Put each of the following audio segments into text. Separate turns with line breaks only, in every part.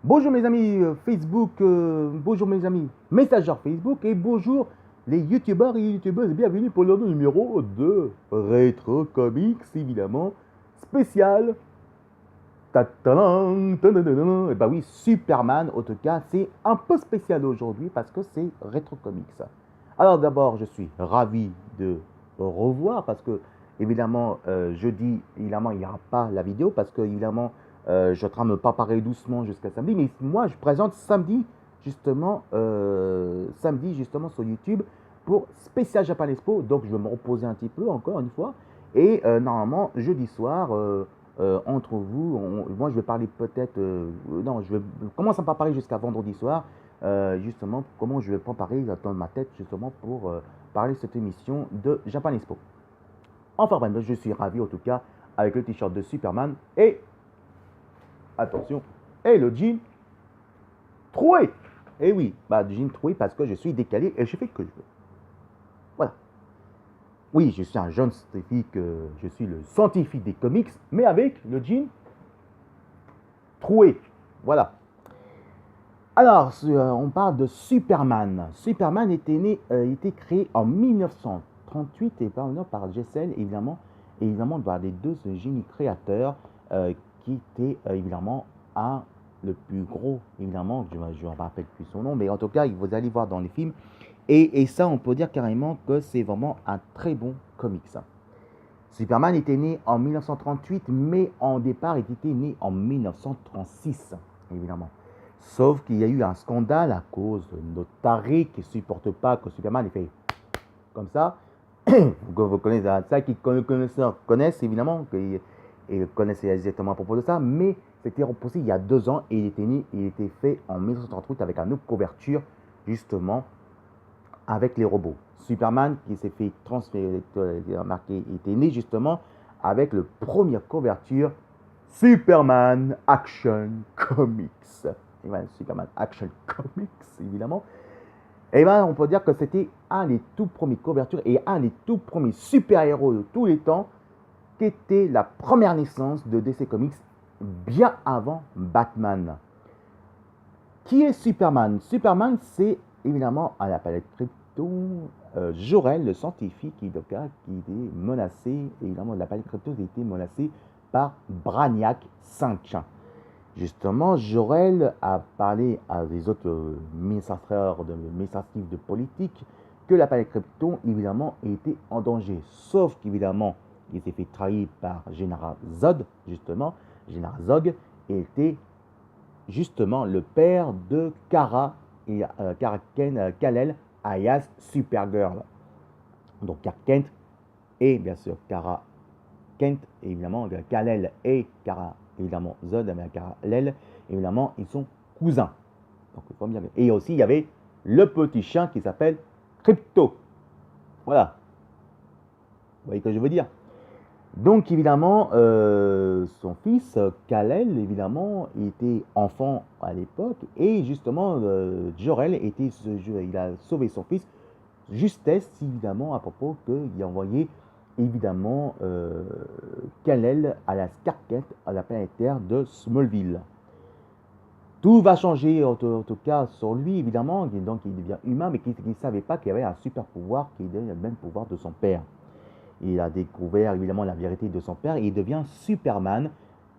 Bonjour mes amis Facebook, bonjour mes amis messageurs Facebook et bonjour les youtubeurs et youtubeuses. Bienvenue pour le numéro de Retro Comics, évidemment, spécial. Et bah oui, Superman, en tout cas, c'est un peu spécial aujourd'hui parce que c'est Retro Comics. Alors d'abord, je suis ravi de revoir parce que, évidemment, jeudi, évidemment, il n'y aura pas la vidéo parce que, évidemment, je suis en train de me préparer doucement jusqu'à samedi. Mais moi, je présente samedi justement sur YouTube pour spécial Japan Expo. Donc, je vais me reposer un petit peu encore une fois. Et normalement, jeudi soir, entre vous, moi, je vais parler peut-être. Non, je vais commencer par parler jusqu'à vendredi soir. Justement, comment je vais préparer dans ma tête justement pour parler de cette émission de Japan Expo. Enfin bref, je suis ravi en tout cas avec le t-shirt de Superman et attention, et le jean troué. Et oui, bah jean troué parce que je suis décalé et je fais ce que je veux. Voilà. Oui, je suis un jeune scientifique, je suis le scientifique des comics, mais avec le jean troué. Voilà. Alors, on parle de Superman. Superman était créé en 1938 et par Jessel, évidemment par les deux génies créateurs qui étaient évidemment le plus gros, évidemment, je ne me rappelle plus son nom, mais en tout cas, vous allez voir dans les films. Et ça, on peut dire carrément que c'est vraiment un très bon comics. Superman était né en 1938, mais en départ, il était né en 1936, évidemment. Sauf qu'il y a eu un scandale à cause de Notari qui ne supporte pas que Superman ait fait comme ça. Vous connaissez ça, qui connaissent évidemment, et connaissent exactement à propos de ça, mais c'était repoussé il y a 2 ans et il était fait en 1938 avec une autre couverture, justement, avec les robots. Superman qui s'est fait transférer, marqué, était né justement avec le premier couverture Superman Action Comics. Et bien, Superman Action Comics, évidemment. Et bien, on peut dire que c'était un des tout premiers couvertures et un des tout premiers super-héros de tous les temps qui était la première naissance de DC Comics bien avant Batman. Qui est Superman? Superman, c'est évidemment à la planète Krypton, Jor-El, le scientifique qui est menacé, évidemment la planète Krypton a été menacée par Brainiac 5. Justement, Jor-El a parlé à des autres messages de politique que la planète Krypton, évidemment, était en danger. Sauf qu'évidemment, il s'est fait trahir par Général Zod, justement. Général Zod était justement le père de Kara et Kal-El, alias Supergirl. Donc Kent et bien sûr Kara Kent, évidemment Kal-El et Kara, évidemment Zod, Kal-El, évidemment ils sont cousins. Donc, et aussi il y avait le petit chien qui s'appelle Crypto. Voilà. Vous voyez ce que je veux dire? Donc évidemment, son fils, Kal-El, évidemment, était enfant à l'époque, et justement, Jor-El il a sauvé son fils, justesse, évidemment, à propos qu'il a envoyé, évidemment, Kal-El à la Clark à la planète Terre de Smallville. Tout va changer, en tout cas, sur lui, évidemment, donc il devient humain, mais qu'il ne savait pas qu'il avait un super pouvoir qui est le même pouvoir de son père. Il a découvert évidemment la vérité de son père et il devient Superman.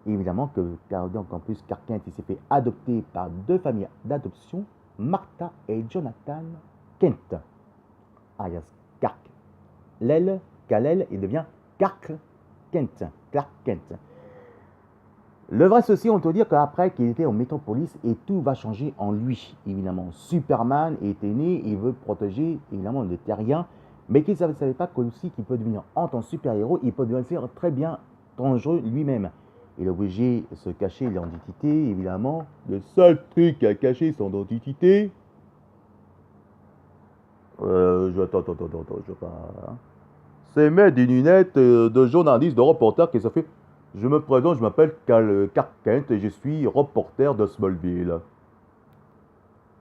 Et évidemment donc en plus Clark Kent il s'est fait adopter par 2 familles d'adoption, Martha et Jonathan Kent. Alias Kal-El, il devient Clark Kent. Le vrai ceci, on peut dire qu'après qu'il était en métropolis et tout va changer en lui, évidemment. Superman était né, il veut protéger évidemment le terrien, mais qu'il ne savait pas qu'aussi qu'il peut devenir en tant que super-héros, il peut devenir très bien dangereux lui-même. Il est obligé de se cacher l'identité, évidemment. Le seul truc à cacher son identité. C'est mettre des lunettes de journaliste, de reporter qui se fait. Je me présente, je m'appelle Clark Kent et je suis reporter de Smallville.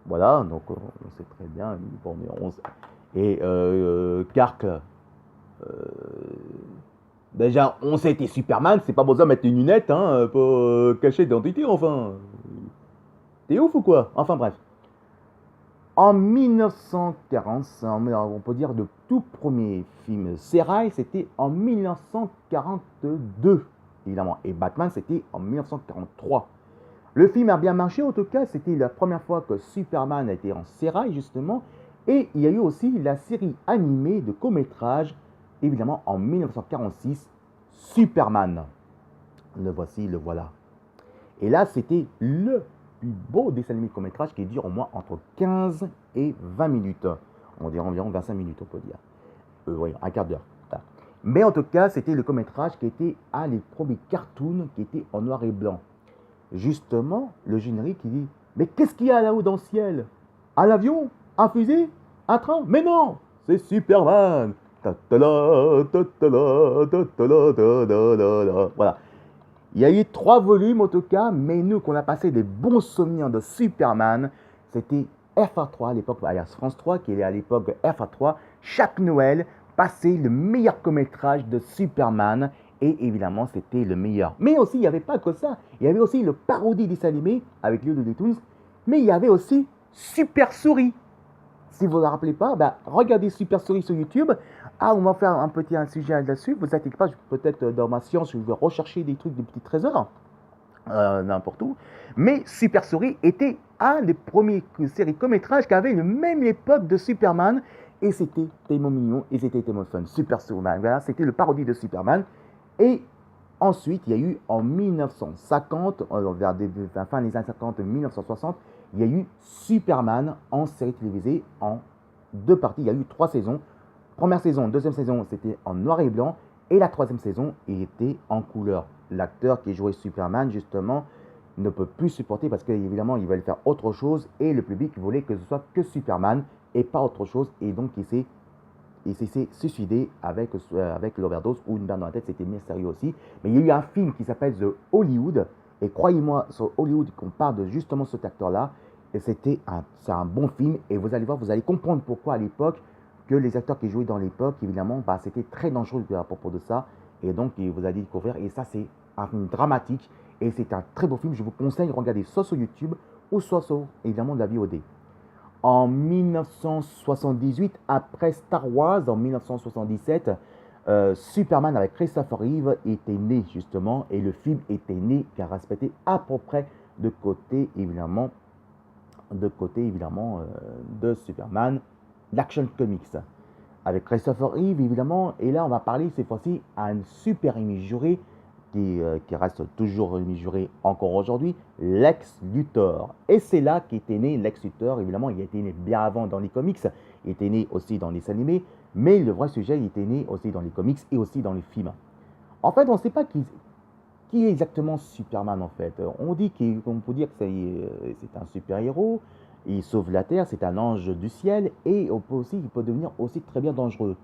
Voilà, donc on sait très bien. Bon, et Clark, déjà, on sait que Superman, c'est pas besoin de mettre une lunette pour cacher l'identité, enfin. T'es ouf ou quoi? Enfin bref. En 1940, on peut dire le tout premier film Sérail, c'était en 1942, évidemment. Et Batman, c'était en 1943. Le film a bien marché, en tout cas, c'était la première fois que Superman a été en sérail, justement. Et il y a eu aussi la série animée de court-métrage, évidemment, en 1946, Superman. Le voici, le voilà. Et là, c'était le plus beau dessin animé de court-métrage qui dure au moins entre 15 et 20 minutes. On dirait environ 25 minutes, on peut dire. Oui, un quart d'heure. Mais en tout cas, c'était le court-métrage qui était un des premiers cartoons qui était en noir et blanc. Justement, le générique, il dit, mais qu'est-ce qu'il y a là-haut dans le ciel? Un avion? Un fusil? Un train? Mais non, c'est Superman. Voilà. Il y a eu 3 volumes en tout cas, mais nous, qu'on a passé des bons souvenirs de Superman, c'était FA3 à l'époque, alias France 3, qui est à l'époque FA3, chaque Noël, passait le meilleur court-métrage de Superman, et évidemment, c'était le meilleur. Mais aussi, il n'y avait pas que ça, il y avait aussi le parodie des animés avec Lilo des Toons, mais il y avait aussi Super Souris. Si vous ne vous rappelez pas, regardez Super Souris sur YouTube. Ah, on va faire un petit sujet là-dessus. Vous inquiétez pas, peut-être dans ma science, je vais rechercher des trucs, des petits trésors, n'importe où. Mais Super Souris était un des premiers séries court-métrages qui avait le même époque de Superman. Et c'était tellement mignon et c'était tellement fun. Super Superman, voilà, c'était le parodie de Superman. Et ensuite, il y a eu en 1950, vers la fin des années 50, 1960, il y a eu Superman en série télévisée en 2 parties. Il y a eu 3 saisons. Première saison, deuxième saison, c'était en noir et blanc. Et la troisième saison, il était en couleur. L'acteur qui jouait Superman, justement, ne peut plus supporter parce qu'évidemment, il veulent faire autre chose. Et le public voulait que ce soit que Superman et pas autre chose. Et donc, il s'est suicidé avec l'overdose ou une balle dans la tête. C'était mystérieux aussi. Mais il y a eu un film qui s'appelle The Hollywood. Et croyez-moi, sur Hollywood, qu'on parle de justement cet acteur-là. Et c'est un bon film. Et vous allez voir, vous allez comprendre pourquoi à l'époque, que les acteurs qui jouaient dans l'époque, évidemment, c'était très dangereux à propos de ça. Et donc, vous allez découvrir. Et ça, c'est un film dramatique. Et c'est un très beau film. Je vous conseille de regarder soit sur YouTube ou soit sur, évidemment, de la VOD. En 1978, après Star Wars, en 1977, Superman avec Christopher Reeve était né justement, et le film était né qui a respecté à peu près de côté évidemment de Superman, l'Action Comics. Avec Christopher Reeve évidemment, et là on va parler cette fois-ci à un super immigré qui reste toujours immigré encore aujourd'hui, Lex Luthor. Et c'est là qu'était né Lex Luthor. Évidemment, il était né bien avant dans les comics, il était né aussi dans les animés, mais le vrai sujet, il était né aussi dans les comics et aussi dans les films. En fait, on ne sait pas qui est exactement Superman en fait. On dit qu'on peut dire que c'est un super-héros, il sauve la Terre, c'est un ange du ciel, et il peut devenir aussi très bien dangereux.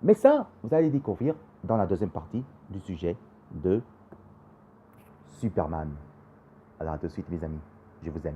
Mais ça, vous allez découvrir dans la deuxième partie du sujet de Superman. Alors à tout de suite mes amis, je vous aime.